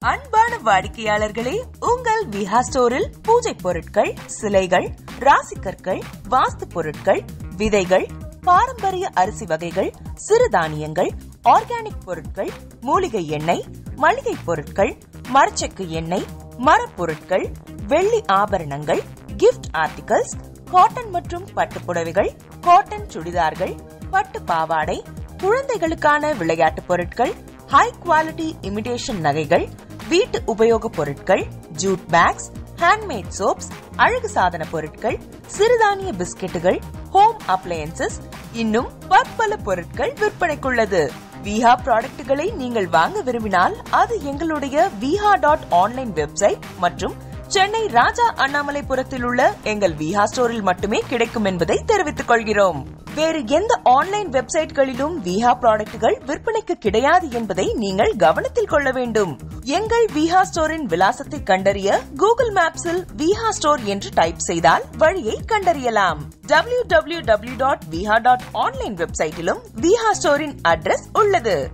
அன்பான வாடிக்கையாளர்களே, உங்கள் விஹா ஸ்டோரில் பூஜை பொருட்கள், சிலைகள், ராசிக்கற்கள், வாஸ்து பொருட்கள், விதைகள், பாரம்பரிய அரிசி வகைகள், சிறுதானியங்கள், ஆர்கானிக் பொருட்கள், மூலிகை எண்ணெய், மளிகை பொருட்கள், மரச்செக்கு எண்ணெய், மரப்பொருட்கள், வெள்ளி ஆபரணங்கள், கிஃப்ட் ஆர்டிகல்ஸ், காட்டன் மற்றும் பட்டு புடவைகள், காட்டன் சுடிதார்கள், பட்டு பாவாடை, குழந்தைகளுக்கான விளையாட்டு பொருட்கள், ஹை குவாலிட்டி இமிடேஷன் நகைகள், வீட்டு உபயோக பொருட்கள், ஜூட் பேக்ஸ், ஹேண்ட்மேட் சோப்ஸ், அழகு சாதன பொருட்கள், சிறுதானிய பிஸ்கெட்டுகள், ஹோம் அப்ளையன்சஸ், இன்னும் பற்பல பொருட்கள் விற்பனைக்குள்ளது. விஹா ப்ராடக்ட்களை நீங்கள் வாங்க விரும்பினால் அது எங்களுடைய viha.online வெப்சைட் மற்றும் சென்னை ராஜா அண்ணாமலைபுரத்தில் உள்ள எங்கள் விஹா ஸ்டோரில் மட்டுமே கிடைக்கும் என்பதை தெரிவித்துக் கொள்கிறோம். வேறு எந்த ஆன்லைன் வெப்சைட்களிலும் விஹா ப்ராடக்ட்கள் விற்பனைக்கு கிடையாது என்பதை நீங்கள் கவனத்தில் கொள்ள வேண்டும். எங்கள் விஹா ஸ்டோரின் விலாசத்தை கண்டறிய கூகுள் மேப்ஸில் விஹா ஸ்டோர் என்று டைப் செய்தால் வழியை கண்டறியலாம். www.viha.online வெப்சைட்டிலும் விஹா ஸ்டோரின் அட்ரஸ் உள்ளது.